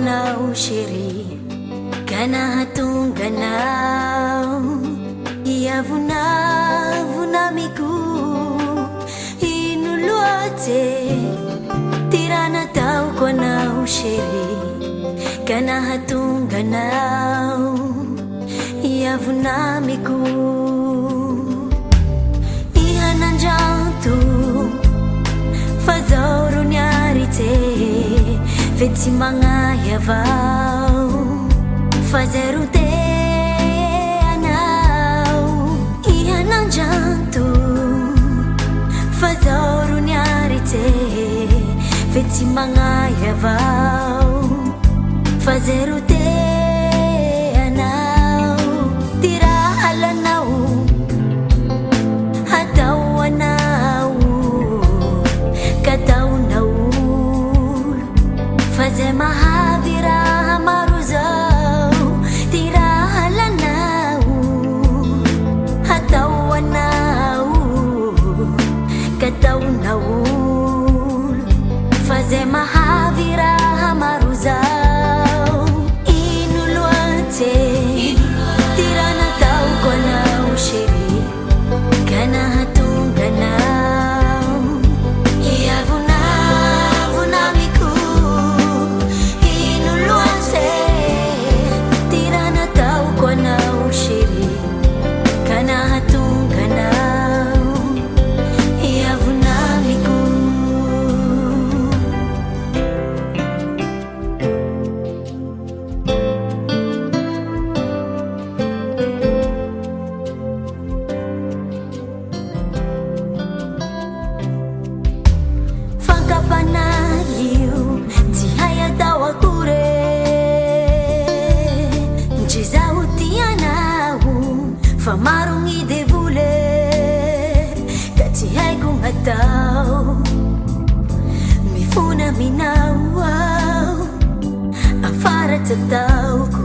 ganaw shiri kana hatong ganaw iya vuna miku inuluate tirana tau ganaw shiri kana hatong ganaw iya vuna miku ihanan jantu fazoro nyarite veti mga yavaw fazer o te anaw iyan ang janto fazer o nyarite veti mga yavaw fazer o te anaw tira alanaw hataw anaw kataw naw fazer mahavira maruzau tira halanau hatau anau katau naul fazer mahavira maruzau inuluate tira natau konau shiri kana hatung ganau ia vuna miku famarong idevule katihay kong ataw mifuna minawaw afarat sa tao ko